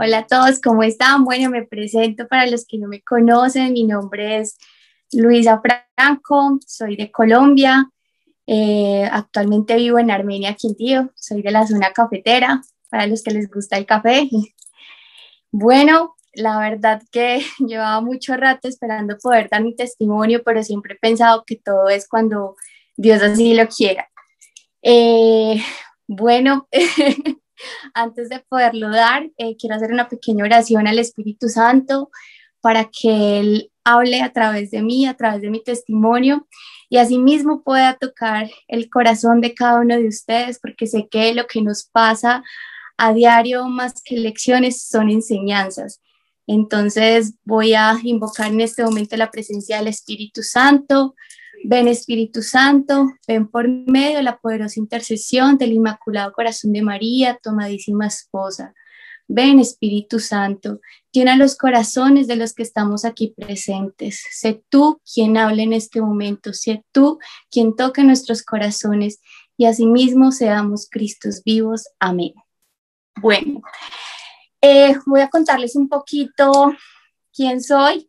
Hola a todos, ¿cómo están? Bueno, me presento para los que no me conocen. Mi nombre es Luisa Franco, soy de Colombia. Actualmente vivo en Armenia, Quindío. Soy de la zona cafetera, para los que les gusta el café. Bueno, la verdad que llevaba mucho rato esperando poder dar mi testimonio, pero siempre he pensado que todo es cuando Dios así lo quiera. Eh, bueno, antes de poderlo dar, quiero hacer una pequeña oración al Espíritu Santo para que Él hable a través de mí, a través de mi testimonio, y asimismo pueda tocar el corazón de cada uno de ustedes, porque sé que lo que nos pasa a diario, más que lecciones, son enseñanzas. Entonces voy a invocar en este momento la presencia del Espíritu Santo. Ven Espíritu Santo, ven por medio de la poderosa intercesión del Inmaculado Corazón de María, tu amadísima esposa. Ven Espíritu Santo, llena los corazones de los que estamos aquí presentes. Sé tú quien hable en este momento, sé tú quien toque nuestros corazones y asimismo seamos Cristos vivos. Amén. Bueno, voy a contarles un poquito quién soy,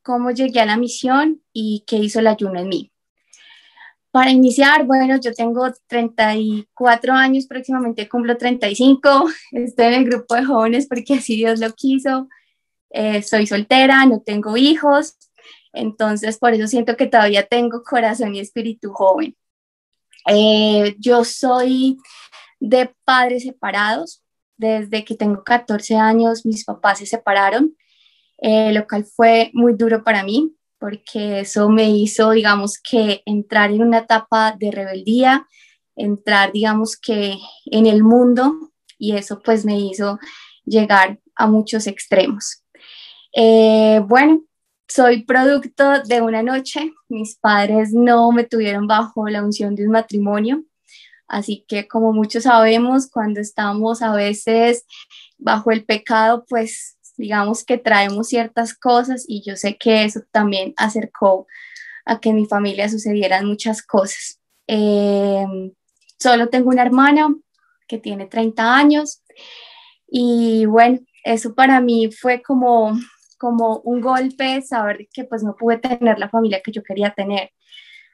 cómo llegué a la misión y qué hizo el ayuno en mí. Para iniciar, bueno, yo tengo 34 años, próximamente cumplo 35, estoy en el grupo de jóvenes porque así Dios lo quiso, soy soltera, no tengo hijos, entonces por eso siento que todavía tengo corazón y espíritu joven. Yo soy de padres separados, desde que tengo 14 años mis papás se separaron, lo cual fue muy duro para mí, porque eso me hizo, digamos, que entrar en una etapa de rebeldía, entrar, digamos, que en el mundo, y eso pues me hizo llegar a muchos extremos. Bueno, soy producto de una noche, mis padres no me tuvieron bajo la unción de un matrimonio, así que como muchos sabemos, cuando estamos a veces bajo el pecado, pues digamos que traemos ciertas cosas y yo sé que eso también acercó a que en mi familia sucedieran muchas cosas. Solo tengo una hermana que tiene 30 años y bueno, eso para mí fue como un golpe, saber que pues no pude tener la familia que yo quería tener.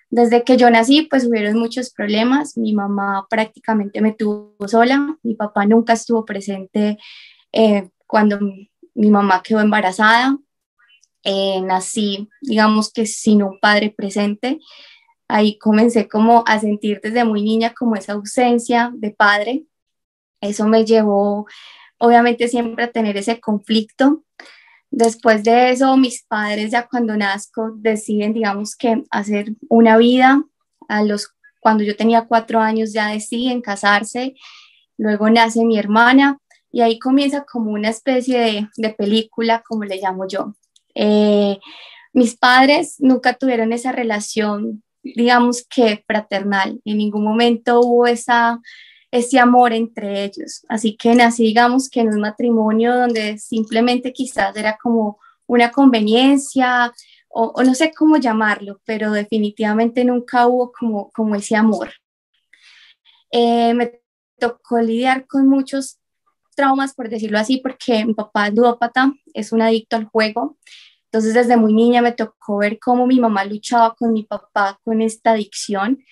Desde que yo nací, pues hubieron muchos problemas. Mi mamá prácticamente me tuvo sola. Mi papá nunca estuvo presente cuando mi mamá quedó embarazada. Nací, digamos que sin un padre presente. Ahí comencé como a sentir desde muy niña como esa ausencia de padre. Eso me llevó, obviamente, siempre a tener ese conflicto. Después de eso, mis padres ya cuando nazco deciden, digamos que hacer una vida. Cuando yo tenía 4 años ya deciden casarse. Luego nace mi hermana y ahí comienza como una especie de película, como le llamo yo. Eh, Mis padres nunca tuvieron esa relación, digamos que fraternal. En ningún momento hubo ese amor entre ellos. Así que nací, digamos que en un matrimonio donde simplemente quizás era como una conveniencia o no sé cómo llamarlo, pero definitivamente nunca hubo como ese amor. Me tocó lidiar con muchos traumas, por decirlo así, porque mi papá es ludópata, es un adicto al juego. Entonces, desde muy niña me tocó ver cómo mi mamá luchaba con mi papá con esta adicción.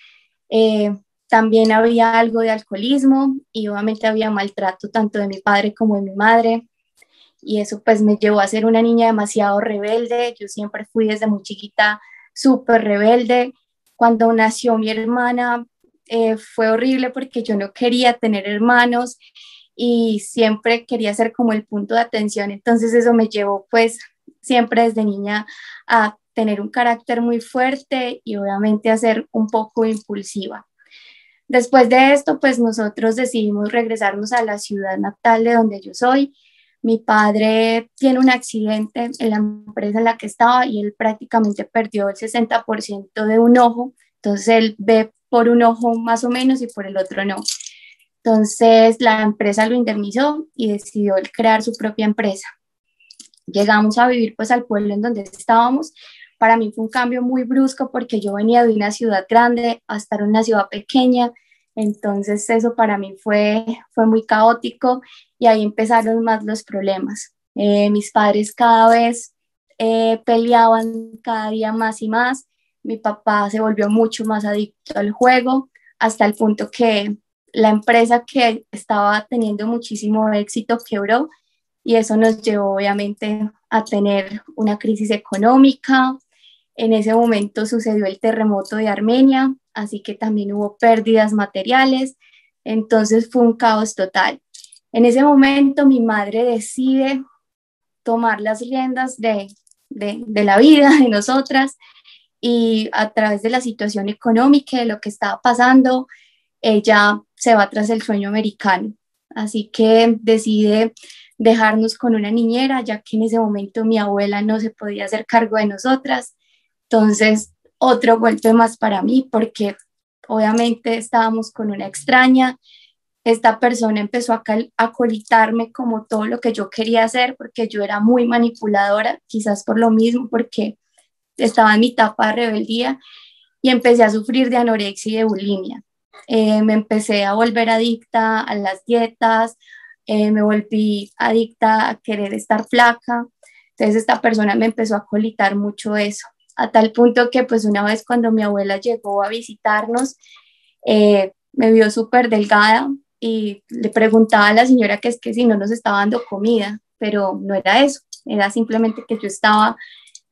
Eh, También había algo de alcoholismo y obviamente había maltrato tanto de mi padre como de mi madre. Y eso pues me llevó a ser una niña demasiado rebelde. Yo siempre fui desde muy chiquita súper rebelde. Cuando nació mi hermana fue horrible porque yo no quería tener hermanos y siempre quería ser como el punto de atención. Entonces eso me llevó pues siempre desde niña a tener un carácter muy fuerte y obviamente a ser un poco impulsiva. Después de esto, pues nosotros decidimos regresarnos a la ciudad natal de donde yo soy. Mi padre tiene un accidente en la empresa en la que estaba y él prácticamente perdió el 60% de un ojo. Entonces él ve por un ojo más o menos y por el otro no. Entonces la empresa lo indemnizó y decidió él crear su propia empresa. Llegamos a vivir pues al pueblo en donde estábamos. Para mí fue un cambio muy brusco porque yo venía de una ciudad grande a estar en una ciudad pequeña. Entonces eso para mí fue muy caótico y ahí empezaron más los problemas. Mis padres cada vez peleaban cada día más y más. Mi papá se volvió mucho más adicto al juego hasta el punto que la empresa que estaba teniendo muchísimo éxito quebró y eso nos llevó obviamente a tener una crisis económica. En ese momento sucedió el terremoto de Armenia, así que también hubo pérdidas materiales, entonces fue un caos total. En ese momento mi madre decide tomar las riendas de la vida de nosotras y a través de la situación económica, de lo que estaba pasando, ella se va tras el sueño americano. Así que decide dejarnos con una niñera, ya que en ese momento mi abuela no se podía hacer cargo de nosotras. Entonces, otro golpe más para mí, porque obviamente estábamos con una extraña. Esta persona empezó a colitarme como todo lo que yo quería hacer, porque yo era muy manipuladora, quizás por lo mismo, porque estaba en mi etapa de rebeldía y empecé a sufrir de anorexia y de bulimia. Me empecé a volver adicta a las dietas, me volví adicta a querer estar flaca. Entonces esta persona me empezó a colitar mucho eso, a tal punto que pues una vez cuando mi abuela llegó a visitarnos, me vio súper delgada y le preguntaba a la señora que es que si no nos estaba dando comida, pero no era eso, era simplemente que yo estaba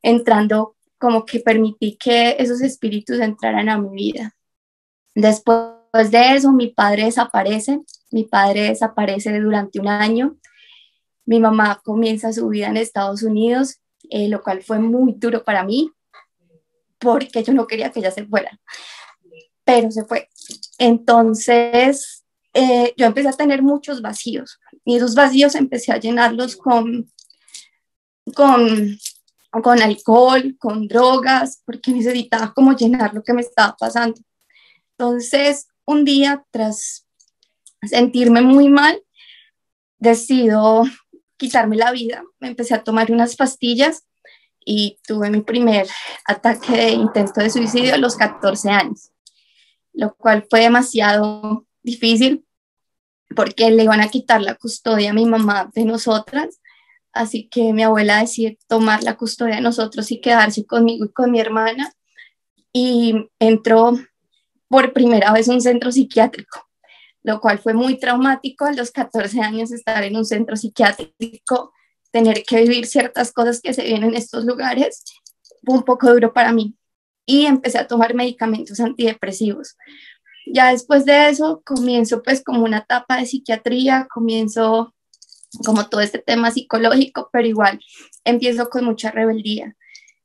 entrando, como que permití que esos espíritus entraran a mi vida. Después de eso, mi padre desaparece durante un año, mi mamá comienza su vida en Estados Unidos, lo cual fue muy duro para mí, porque yo no quería que ella se fuera, pero se fue. Entonces, yo empecé a tener muchos vacíos, y esos vacíos empecé a llenarlos con, con alcohol, con drogas, porque necesitaba como llenar lo que me estaba pasando. Entonces, un día, tras sentirme muy mal, decido quitarme la vida. Me empecé a tomar unas pastillas y tuve mi primer ataque de intento de suicidio a los 14 años, lo cual fue demasiado difícil porque le iban a quitar la custodia a mi mamá de nosotras. Así que mi abuela decidió tomar la custodia de nosotros y quedarse conmigo y con mi hermana. Y entró por primera vez a un centro psiquiátrico, lo cual fue muy traumático a los 14 años estar en un centro psiquiátrico, tener que vivir ciertas cosas que se vienen en estos lugares, fue un poco duro para mí. Y empecé a tomar medicamentos antidepresivos. Ya después de eso comienzo pues como una etapa de psiquiatría, comienzo como todo este tema psicológico, pero igual empiezo con mucha rebeldía.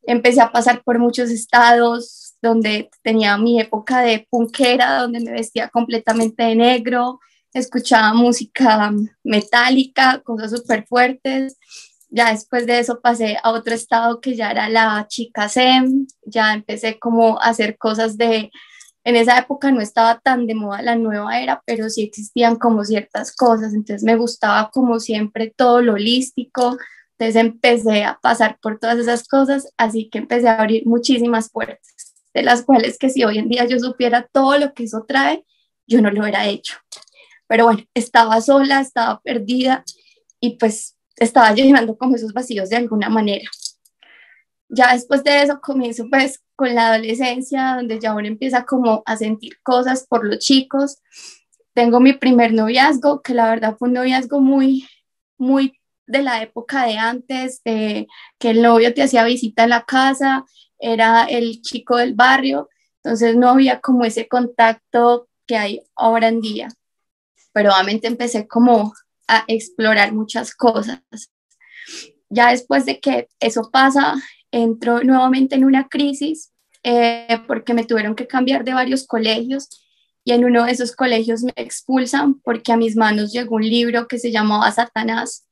Empecé a pasar por muchos estados donde tenía mi época de punkera, donde me vestía completamente de negro, escuchaba música metálica, cosas súper fuertes. Ya después de eso pasé a otro estado que ya era la chica zen, ya empecé como a hacer cosas de, en esa época no estaba tan de moda la nueva era, pero sí existían como ciertas cosas, entonces me gustaba como siempre todo lo holístico, entonces empecé a pasar por todas esas cosas, así que empecé a abrir muchísimas puertas, de las cuales que si hoy en día yo supiera todo lo que eso trae, yo no lo hubiera hecho. Pero bueno, estaba sola, estaba perdida y pues estaba llenando como esos vacíos de alguna manera. Ya después de eso comienzo pues con la adolescencia, donde ya uno empieza como a sentir cosas por los chicos. Tengo mi primer noviazgo, que la verdad fue un noviazgo muy de la época de antes, de que el novio te hacía visita en la casa, era el chico del barrio, entonces no había como ese contacto que hay ahora en día. Pero obviamente empecé como a explorar muchas cosas. Ya después de que eso pasa, entro nuevamente en una crisis porque me tuvieron que cambiar de varios colegios y en uno de esos colegios me expulsan porque a mis manos llegó un libro que se llamaba Satanás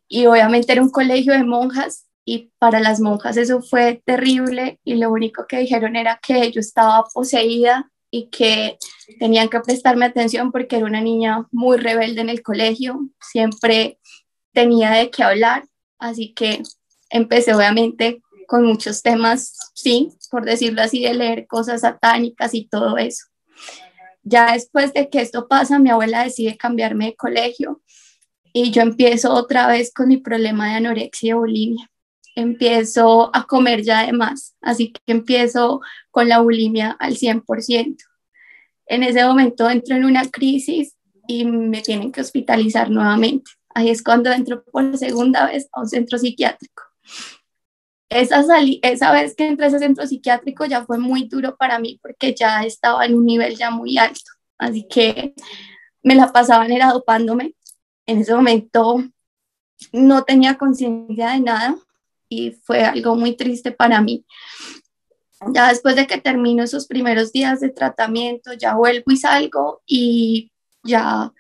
y obviamente era un colegio de monjas y para las monjas eso fue terrible y lo único que dijeron era que yo estaba poseída y que tenían que prestarme atención porque era una niña muy rebelde en el colegio, siempre tenía de qué hablar, así que empecé obviamente con muchos temas, sí, por decirlo así, de leer cosas satánicas y todo eso. Ya después de que esto pasa, mi abuela decide cambiarme de colegio y yo empiezo otra vez con mi problema de anorexia y bulimia. Empiezo a comer ya de más, así que empiezo con la bulimia al 100%. En ese momento entro en una crisis y me tienen que hospitalizar nuevamente. Ahí es cuando entro por segunda vez a un centro psiquiátrico. Esa vez que entré a ese centro psiquiátrico ya fue muy duro para mí porque ya estaba en un nivel ya muy alto. Así que me la pasaban era dopándome. En ese momento no tenía conciencia de nada y fue algo muy triste para mí. Ya después de que termino esos primeros días de tratamiento, ya vuelvo y salgo y ya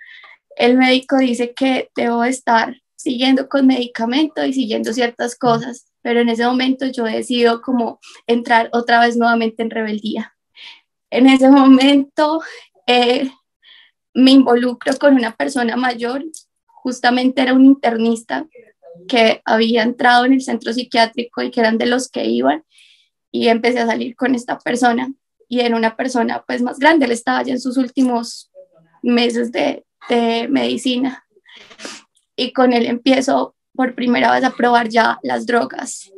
el médico dice que debo estar siguiendo con medicamento y siguiendo ciertas cosas, pero en ese momento yo decido como entrar otra vez nuevamente en rebeldía. En ese momento me involucro con una persona mayor, justamente era un internista que había entrado en el centro psiquiátrico y que eran de los que iban, y empecé a salir con esta persona y era una persona pues más grande, él estaba ya en sus últimos meses de medicina y con él empiezo por primera vez a probar ya las drogas.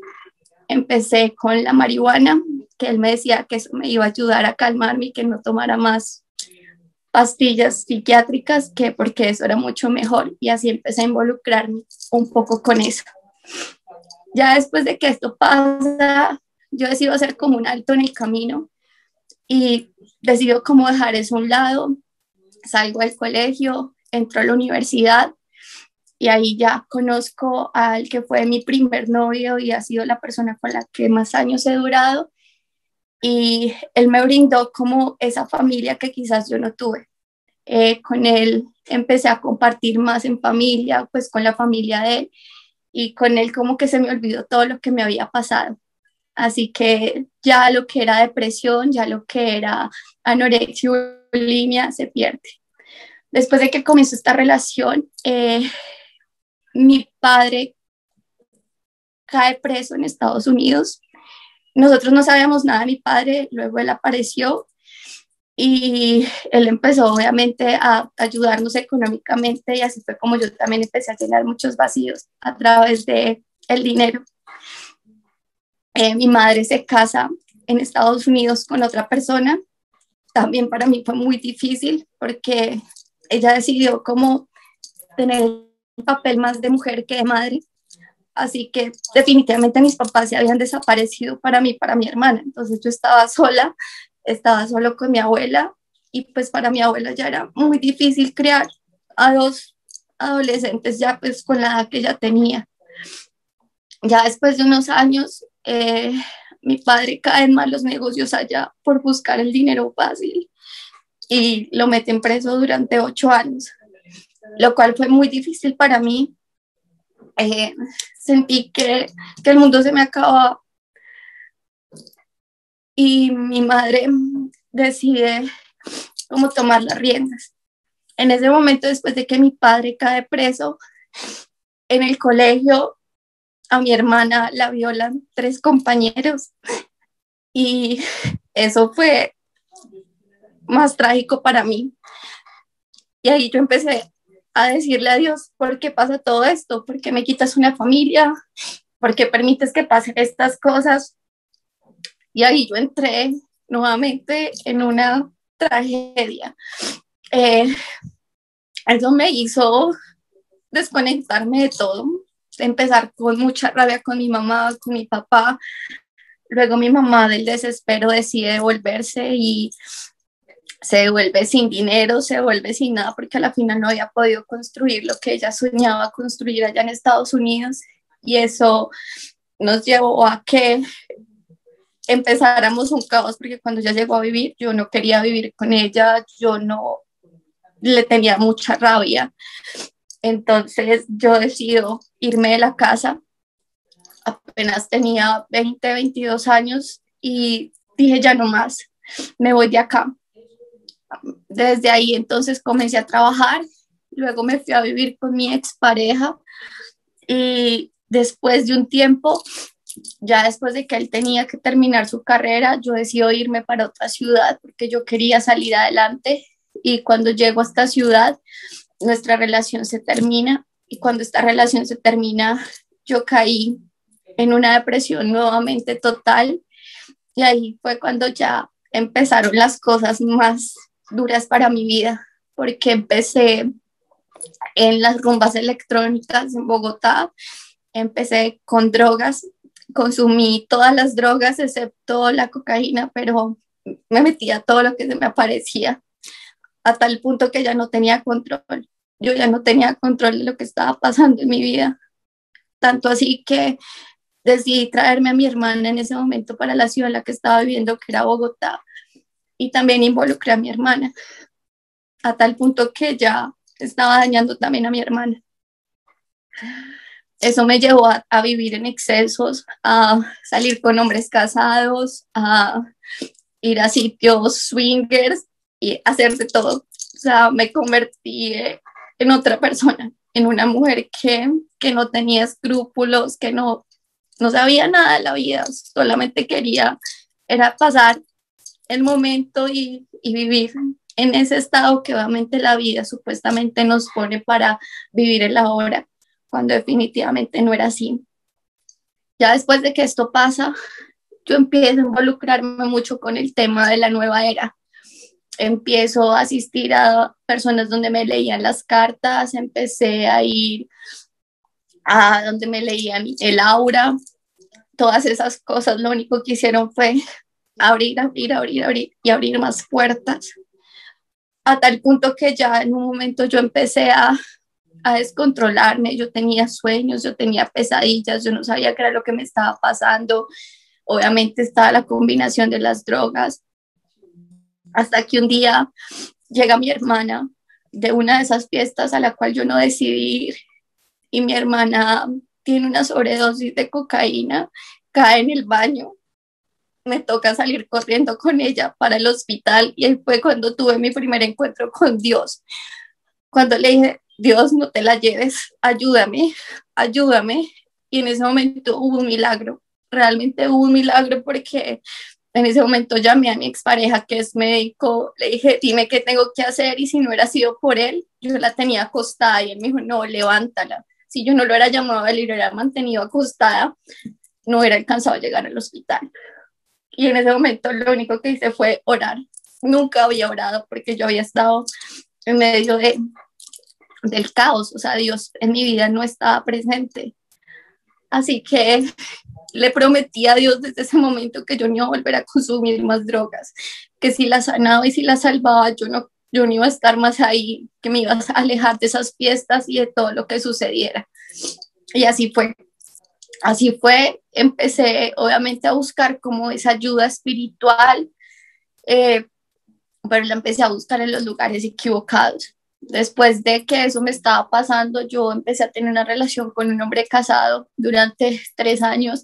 Empecé con la marihuana, que él me decía que eso me iba a ayudar a calmarme y que no tomara más pastillas psiquiátricas, que porque eso era mucho mejor, y así empecé a involucrarme un poco con eso. Ya después de que esto pasa, yo decido hacer como un alto en el camino y decido como dejar eso a un lado, salgo del colegio, entro a la universidad y ahí ya conozco al que fue mi primer novio y ha sido la persona con la que más años he durado, y él me brindó como esa familia que quizás yo no tuve. Con él empecé a compartir más en familia, pues con la familia de él, y con él como que se me olvidó todo lo que me había pasado. Así que ya lo que era depresión, ya lo que era anorexia y bulimia se pierde. Después de que comenzó esta relación, mi padre cae preso en Estados Unidos. Nosotros no sabíamos nada de mi padre, luego él apareció y él empezó obviamente a ayudarnos económicamente, y así fue como yo también empecé a llenar muchos vacíos a través de el dinero. Mi madre se casa en Estados Unidos con otra persona. También para mí fue muy difícil porque ella decidió como tener el papel más de mujer que de madre. Así que definitivamente mis papás se habían desaparecido para mí, para mi hermana. Entonces yo estaba sola, estaba solo con mi abuela, y pues para mi abuela ya era muy difícil criar a dos adolescentes ya pues con la edad que ella tenía. Ya después de unos años, mi padre cae en malos negocios allá por buscar el dinero fácil y lo meten preso durante 8 años, lo cual fue muy difícil para mí. Sentí que el mundo se me acababa y mi madre decide cómo tomar las riendas. En ese momento, después de que mi padre cae preso, en el colegio a mi hermana la violan 3 compañeros, y eso fue más trágico para mí. Y ahí yo empecé a decirle a Dios, ¿por qué pasa todo esto? ¿Por qué me quitas una familia? ¿Por qué permites que pasen estas cosas? Y ahí yo entré nuevamente en una tragedia. Eh, Eso me hizo desconectarme de todo, empezar con mucha rabia con mi mamá, con mi papá. Luego mi mamá del desespero decide devolverse y se devuelve sin dinero, se devuelve sin nada porque a la final no había podido construir lo que ella soñaba construir allá en Estados Unidos, y eso nos llevó a que empezáramos un caos porque cuando ella llegó a vivir yo no quería vivir con ella, yo no le tenía mucha rabia. Entonces yo decido irme de la casa, apenas tenía 20, 22 años y dije ya no más, me voy de acá. Desde ahí entonces comencé a trabajar, luego me fui a vivir con mi expareja y después de un tiempo, ya después de que él tenía que terminar su carrera, yo decidí irme para otra ciudad porque yo quería salir adelante. y cuando llego a esta ciudad, nuestra relación se termina y cuando esta relación se termina, yo caí en una depresión nuevamente total y ahí fue cuando ya empezaron las cosas más duras para mi vida, porque empecé en las rumbas electrónicas en Bogotá, empecé con drogas, consumí todas las drogas excepto la cocaína, pero me metía todo lo que se me aparecía, a tal punto que ya no tenía control. Yo ya no tenía control de lo que estaba pasando en mi vida. Tanto así que decidí traerme a mi hermana en ese momento para la ciudad en la que estaba viviendo, que era Bogotá, y también involucré a mi hermana, a tal punto que ya estaba dañando también a mi hermana. Eso me llevó a vivir en excesos, a salir con hombres casados, a ir a sitios swingers y hacer de todo. O sea, me convertí en otra persona, en una mujer que no tenía escrúpulos, que no sabía nada de la vida, solamente quería era pasar el momento y vivir en ese estado que obviamente la vida supuestamente nos pone para vivir el ahora, cuando definitivamente no era así. Ya después de que esto pasa, yo empiezo a involucrarme mucho con el tema de la nueva era. Empiezo a asistir a personas donde me leían las cartas, empecé a ir a donde me leían el aura, todas esas cosas. Lo único que hicieron fue abrir, abrir, abrir, abrir y abrir más puertas, a tal punto que ya en un momento yo empecé a descontrolarme. Yo tenía sueños, yo tenía pesadillas, yo no sabía qué era lo que me estaba pasando. Obviamente estaba la combinación de las drogas, hasta que un día llega mi hermana de una de esas fiestas a la cual yo no decidí ir, y mi hermana tiene una sobredosis de cocaína, cae en el baño, me toca salir corriendo con ella para el hospital y ahí fue cuando tuve mi primer encuentro con Dios, cuando le dije, Dios, no te la lleves, ayúdame, ayúdame. Y en ese momento hubo un milagro, realmente hubo un milagro, porque en ese momento llamé a mi expareja que es médico, le dije, dime qué tengo que hacer, y si no hubiera sido por él, yo la tenía acostada y él me dijo, no, levántala. Si yo no lo hubiera llamado, él lo hubiera mantenido acostada, no hubiera alcanzado a llegar al hospital. Y en ese momento lo único que hice fue orar. Nunca había orado porque yo había estado en medio del caos, o sea, Dios en mi vida no estaba presente. Así que le prometí a Dios desde ese momento que yo no iba a volver a consumir más drogas, que si la sanaba y si la salvaba, yo no iba a estar más ahí, que me iba a alejar de esas fiestas y de todo lo que sucediera. Y así fue, empecé obviamente a buscar como esa ayuda espiritual, pero la empecé a buscar en los lugares equivocados. Después de que eso me estaba pasando, yo empecé a tener una relación con un hombre casado durante 3 años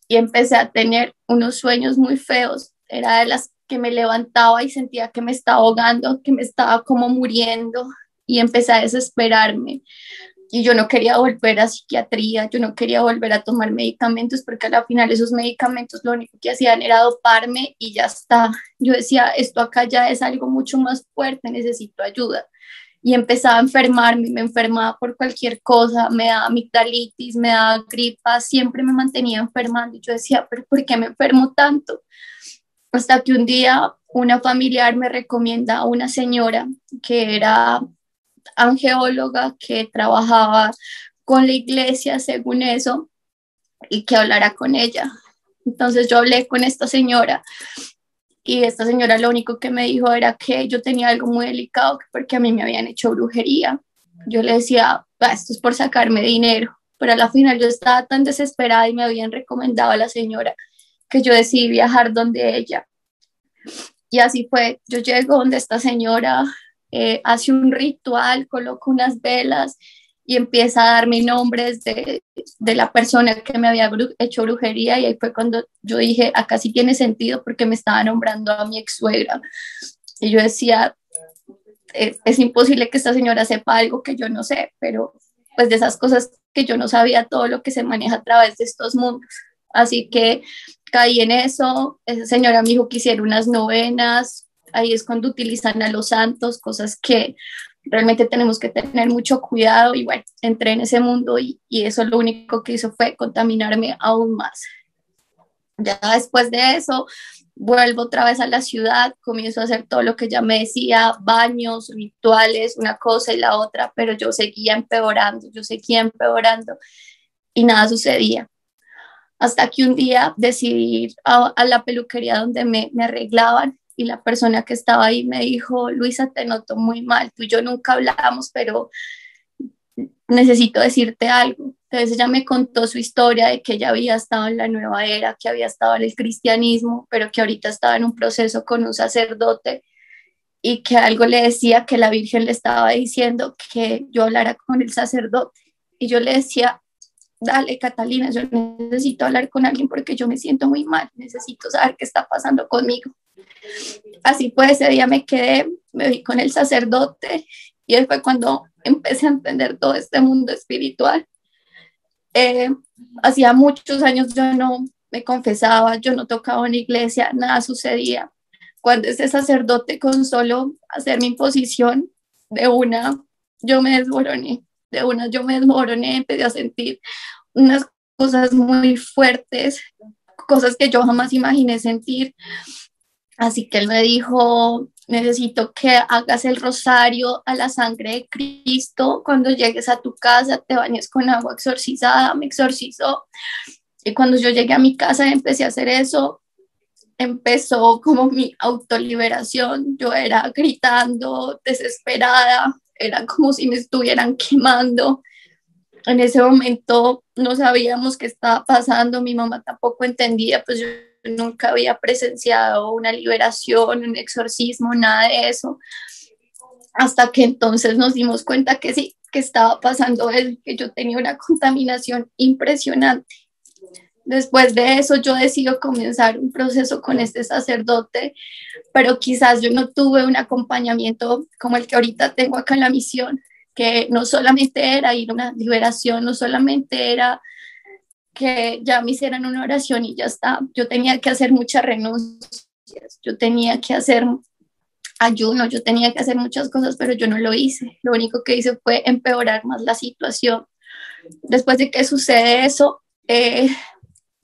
y empecé a tener unos sueños muy feos. Era de las que me levantaba y sentía que me estaba ahogando, que me estaba como muriendo, y empecé a desesperarme. Y yo no quería volver a psiquiatría, yo no quería volver a tomar medicamentos, porque al final esos medicamentos lo único que hacían era doparme y ya está. Yo decía, esto acá ya es algo mucho más fuerte, necesito ayuda. Y empezaba a enfermarme, me enfermaba por cualquier cosa, me daba amigdalitis, me daba gripa, siempre me mantenía enfermando. Y yo decía, pero ¿por qué me enfermo tanto? Hasta que un día una familiar me recomienda a una señora que era angeóloga, que trabajaba con la iglesia según eso, y que hablara con ella. Entonces yo hablé con esta señora y esta señora lo único que me dijo era que yo tenía algo muy delicado, porque a mí me habían hecho brujería. Yo le decía, esto es por sacarme dinero, pero a la final yo estaba tan desesperada y me habían recomendado a la señora que yo decidí viajar donde ella. Y así fue, yo llego donde esta señora, hace un ritual, coloca unas velas y empieza a darme nombres de la persona que me había hecho brujería, y ahí fue cuando yo dije, acá sí tiene sentido, porque me estaba nombrando a mi ex suegra. Y yo decía, es imposible que esta señora sepa algo que yo no sé, pero pues de esas cosas que yo no sabía, todo lo que se maneja a través de estos mundos. Así que caí en eso, esa señora me dijo que hiciera unas novenas, ahí es cuando utilizan a los santos, cosas que realmente tenemos que tener mucho cuidado y bueno, entré en ese mundo y eso lo único que hizo fue contaminarme aún más. Ya después de eso, vuelvo otra vez a la ciudad, comienzo a hacer todo lo que ya me decía, baños, rituales, una cosa y la otra, pero yo seguía empeorando y nada sucedía. Hasta que un día decidí ir a la peluquería donde me arreglaban y la persona que estaba ahí me dijo, Luisa, te noto muy mal, tú y yo nunca hablamos, pero necesito decirte algo. Entonces ella me contó su historia de que ella había estado en la nueva era, que había estado en el cristianismo, pero que ahorita estaba en un proceso con un sacerdote y que algo le decía que la Virgen le estaba diciendo que yo hablara con el sacerdote. Y yo le decía, dale Catalina, yo necesito hablar con alguien porque yo me siento muy mal, necesito saber qué está pasando conmigo. Así pues, ese día me quedé, me vi con el sacerdote y ahí fue cuando empecé a entender todo este mundo espiritual. Eh, Hacía muchos años yo no me confesaba, yo no tocaba en iglesia, nada sucedía. Cuando ese sacerdote con solo hacer mi imposición, de una yo me desmoroné, empecé a sentir unas cosas muy fuertes, cosas que yo jamás imaginé sentir. Así que él me dijo, necesito que hagas el rosario a la sangre de Cristo, cuando llegues a tu casa te bañes con agua exorcizada, me exorcizó. Y cuando yo llegué a mi casa y empecé a hacer eso, empezó como mi autoliberación, yo era gritando, desesperada, era como si me estuvieran quemando. En ese momento no sabíamos qué estaba pasando, mi mamá tampoco entendía, pues yo nunca había presenciado una liberación, un exorcismo, nada de eso, hasta que entonces nos dimos cuenta que sí, que estaba pasando eso, que yo tenía una contaminación impresionante. Después de eso yo decido comenzar un proceso con este sacerdote, pero quizás yo no tuve un acompañamiento como el que ahorita tengo acá en la misión, que no solamente era ir a una liberación, no solamente era que ya me hicieran una oración y ya está. Yo tenía que hacer muchas renuncias, yo tenía que hacer ayuno, yo tenía que hacer muchas cosas, pero yo no lo hice. Lo único que hice fue empeorar más la situación. Después de que sucede eso,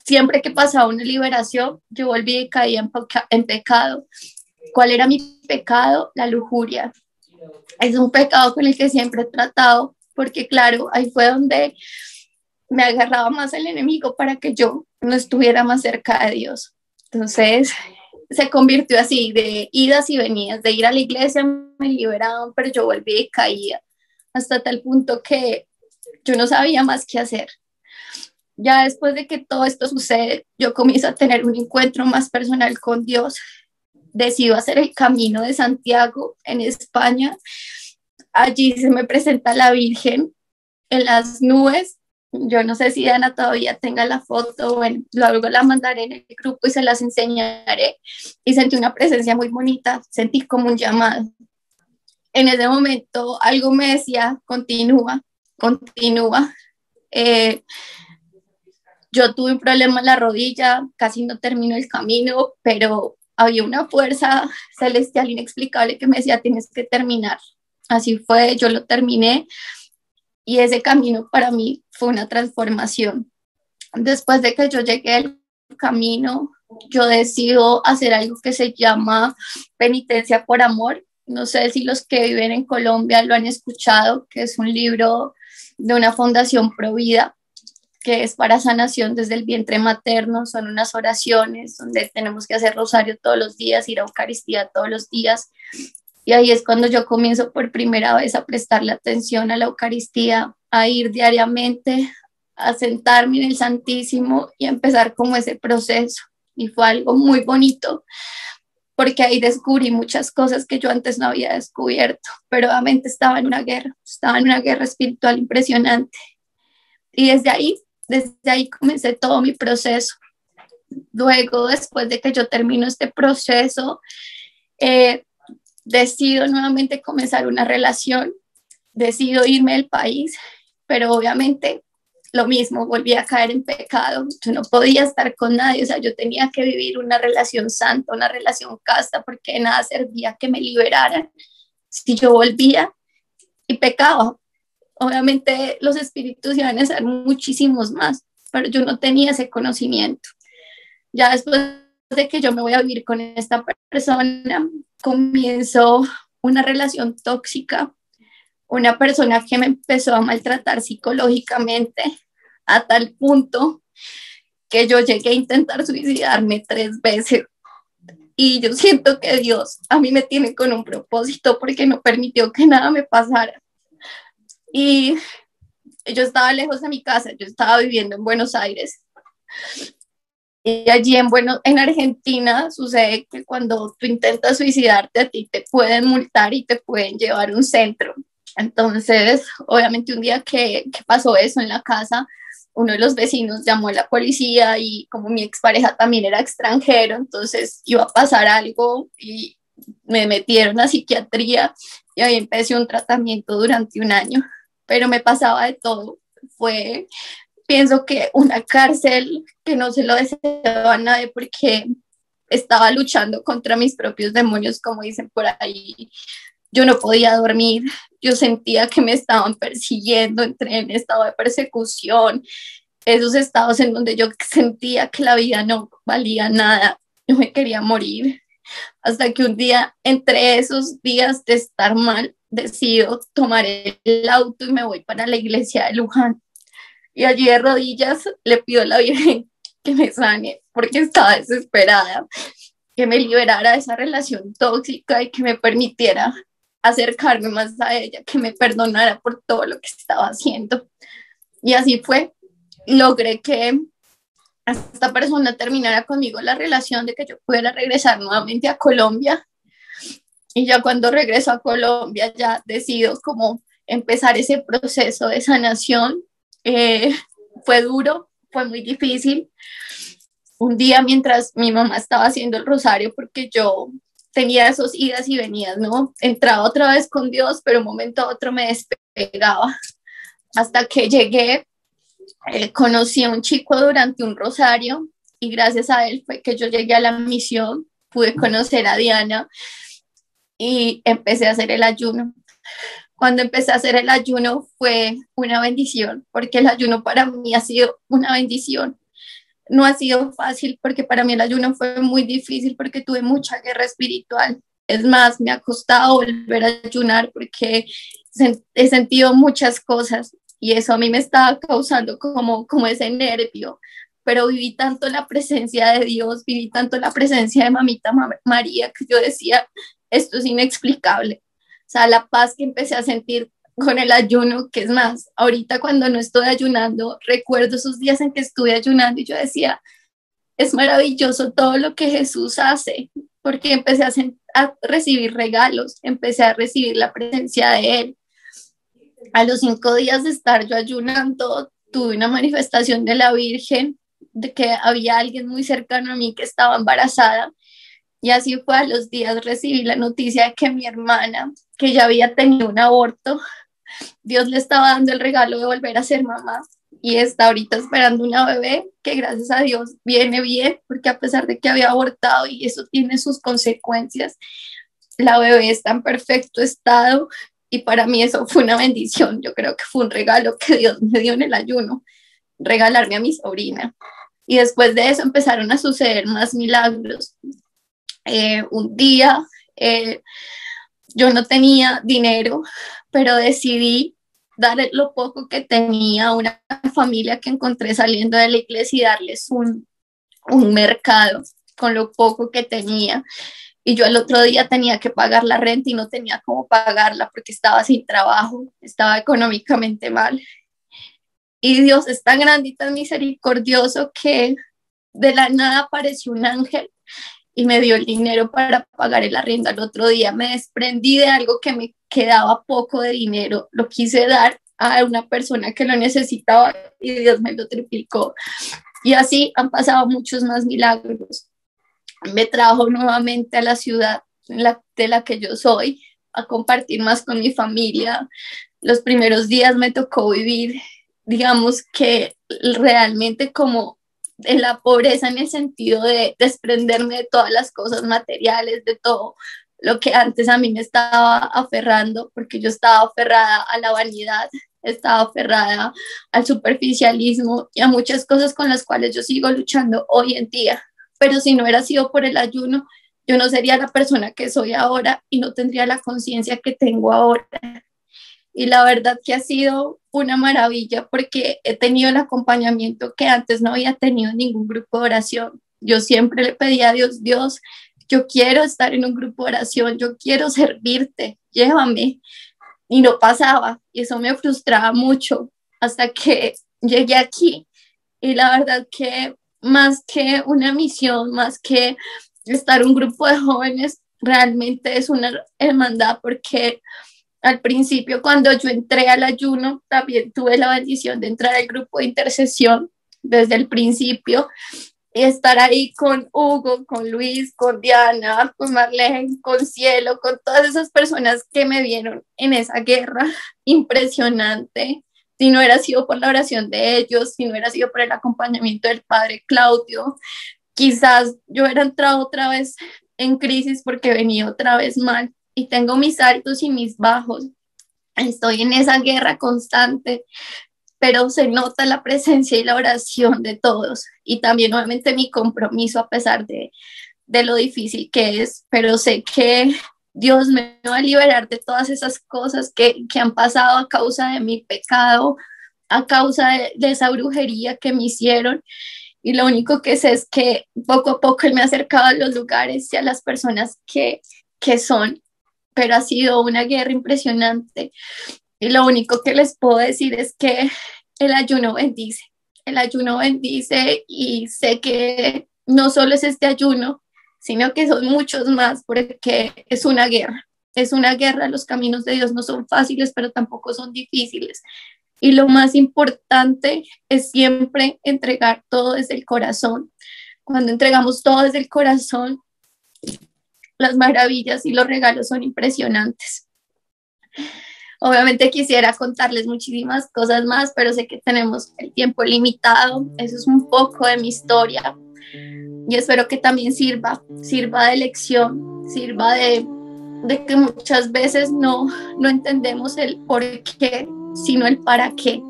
siempre que pasaba una liberación, yo volví y caía en pecado. ¿Cuál era mi pecado? La lujuria. Es un pecado con el que siempre he tratado, porque claro, ahí fue donde me agarraba más el enemigo para que yo no estuviera más cerca de Dios. Entonces se convirtió así, de idas y venidas, de ir a la iglesia me liberaban, pero yo volví y caía, hasta tal punto que yo no sabía más qué hacer. Ya después de que todo esto sucede, yo comienzo a tener un encuentro más personal con Dios. Decido hacer el Camino de Santiago en España. Allí se me presenta la Virgen en las nubes. Yo no sé si Ana todavía tenga la foto, bueno, luego la mandaré en el grupo y se las enseñaré. Y sentí una presencia muy bonita, sentí como un llamado. En ese momento algo me decía, continúa, continúa. Yo tuve un problema en la rodilla, casi no termino el camino, pero había una fuerza celestial inexplicable que me decía, tienes que terminar. Así fue, yo lo terminé y ese camino para mí fue una transformación. Después de que yo llegué al camino, yo decido hacer algo que se llama penitencia por amor. No sé si los que viven en Colombia lo han escuchado, que es un libro de una fundación Provida, que es para sanación desde el vientre materno. Son unas oraciones donde tenemos que hacer rosario todos los días, ir a Eucaristía todos los días. Y ahí es cuando yo comienzo por primera vez a prestarle atención a la Eucaristía, a ir diariamente, a sentarme en el Santísimo y a empezar como ese proceso. Y fue algo muy bonito, porque ahí descubrí muchas cosas que yo antes no había descubierto, pero obviamente estaba en una guerra espiritual impresionante. Y desde ahí comencé todo mi proceso. Luego, después de que yo termino este proceso, decido nuevamente comenzar una relación, decido irme del país, pero obviamente lo mismo, volví a caer en pecado. Yo no podía estar con nadie, o sea, yo tenía que vivir una relación santa, una relación casta, porque de nada servía que me liberaran si yo volvía y pecaba. Obviamente los espíritus iban a ser muchísimos más, pero yo no tenía ese conocimiento. Ya después de que yo me voy a vivir con esta persona, comienzo una relación tóxica, una persona que me empezó a maltratar psicológicamente a tal punto que yo llegué a intentar suicidarme 3 veces. Y yo siento que Dios a mí me tiene con un propósito porque no permitió que nada me pasara. Y yo estaba lejos de mi casa, yo estaba viviendo en Buenos Aires. Y allí en Argentina sucede que cuando tú intentas suicidarte a ti te pueden multar y te pueden llevar a un centro. Entonces, obviamente un día que pasó eso en la casa, uno de los vecinos llamó a la policía y como mi expareja también era extranjero, entonces iba a pasar algo y me metieron a psiquiatría y ahí empecé un tratamiento durante un año, pero me pasaba de todo. Fue, pienso que una cárcel que no se lo deseaba a nadie porque estaba luchando contra mis propios demonios, como dicen por ahí. Yo no podía dormir, yo sentía que me estaban persiguiendo, entré en estado de persecución, esos estados en donde yo sentía que la vida no valía nada, yo me quería morir, hasta que un día, entre esos días de estar mal, decido tomar el auto y me voy para la iglesia de Luján. Y allí de rodillas le pido a la Virgen que me sane, porque estaba desesperada, que me liberara de esa relación tóxica y que me permitiera acercarme más a ella, que me perdonara por todo lo que estaba haciendo. Y así fue. Logré que esta persona terminara conmigo la relación, de que yo pudiera regresar nuevamente a Colombia. Y ya cuando regreso a Colombia ya decido como empezar ese proceso de sanación. Fue duro, fue muy difícil. Un día mientras mi mamá estaba haciendo el rosario, porque yo tenía esos idas y venidas, ¿no? Entraba otra vez con Dios, pero un momento a otro me despegaba. Hasta que llegué, conocí a un chico durante un rosario y gracias a él fue que yo llegué a la misión, pude conocer a Diana y empecé a hacer el ayuno. Cuando empecé a hacer el ayuno fue una bendición, porque el ayuno para mí ha sido una bendición. No ha sido fácil porque para mí el ayuno fue muy difícil porque tuve mucha guerra espiritual. Es más, me ha costado volver a ayunar porque he sentido muchas cosas y eso a mí me estaba causando como ese nervio. Pero viví tanto la presencia de Dios, viví tanto la presencia de Mamita María, que yo decía, esto es inexplicable. O sea, la paz que empecé a sentir con el ayuno, que es más, ahorita cuando no estoy ayunando, recuerdo esos días en que estuve ayunando y yo decía, es maravilloso todo lo que Jesús hace, porque empecé a recibir regalos, empecé a recibir la presencia de Él. A los 5 días de estar yo ayunando, tuve una manifestación de la Virgen, de que había alguien muy cercano a mí que estaba embarazada. Y así fue, a los días recibí la noticia de que mi hermana, que ya había tenido un aborto, Dios le estaba dando el regalo de volver a ser mamá y está ahorita esperando una bebé que gracias a Dios viene bien, porque a pesar de que había abortado y eso tiene sus consecuencias, la bebé está en perfecto estado y para mí eso fue una bendición. Yo creo que fue un regalo que Dios me dio en el ayuno, regalarme a mi sobrina. Y después de eso empezaron a suceder más milagros. Un día yo no tenía dinero, pero decidí dar lo poco que tenía a una familia que encontré saliendo de la iglesia y darles un mercado con lo poco que tenía. Y yo el otro día tenía que pagar la renta y no tenía cómo pagarla porque estaba sin trabajo, estaba económicamente mal. Y Dios es tan grande y tan misericordioso que de la nada apareció un ángel y me dio el dinero para pagar el arriendo. Al otro día me desprendí de algo que me quedaba poco de dinero, lo quise dar a una persona que lo necesitaba y Dios me lo triplicó. Y así han pasado muchos más milagros. Me trajo nuevamente a la ciudad de la que yo soy, a compartir más con mi familia. Los primeros días me tocó vivir digamos que realmente como en la pobreza en el sentido de desprenderme de todas las cosas materiales, de todo lo que antes a mí me estaba aferrando, porque yo estaba aferrada a la vanidad, estaba aferrada al superficialismo y a muchas cosas con las cuales yo sigo luchando hoy en día. Pero si no hubiera sido por el ayuno, yo no sería la persona que soy ahora y no tendría la conciencia que tengo ahora. Y la verdad que ha sido una maravilla porque he tenido el acompañamiento que antes no había tenido en ningún grupo de oración. Yo siempre le pedía a Dios, Dios, yo quiero estar en un grupo de oración, yo quiero servirte, llévame. Y no pasaba, y eso me frustraba mucho hasta que llegué aquí. Y la verdad que más que una misión, más que estar un grupo de jóvenes, realmente es una hermandad porque al principio, cuando yo entré al ayuno, también tuve la bendición de entrar al grupo de intercesión desde el principio y estar ahí con Hugo, con Luis, con Diana, con Marlene, con Cielo, con todas esas personas que me vieron en esa guerra impresionante. Si no hubiera sido por la oración de ellos, si no hubiera sido por el acompañamiento del padre Claudio, quizás yo hubiera entrado otra vez en crisis porque venía otra vez mal y tengo mis altos y mis bajos. Estoy en esa guerra constante, pero se nota la presencia y la oración de todos y también obviamente mi compromiso a pesar de lo difícil que es, pero sé que Dios me va a liberar de todas esas cosas que han pasado a causa de mi pecado, a causa de esa brujería que me hicieron. Y lo único que sé es que poco a poco Él me ha acercado a los lugares y a las personas que son, pero ha sido una guerra impresionante. Y lo único que les puedo decir es que el ayuno bendice y sé que no solo es este ayuno, sino que son muchos más porque es una guerra, los caminos de Dios no son fáciles, pero tampoco son difíciles. Y lo más importante es siempre entregar todo desde el corazón. Cuando entregamos todo desde el corazón, las maravillas y los regalos son impresionantes. Obviamente quisiera contarles muchísimas cosas más, pero sé que tenemos el tiempo limitado. Eso es un poco de mi historia y espero que también sirva de lección, sirva de que muchas veces no entendemos el por qué, sino el para qué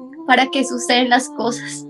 suceden las cosas.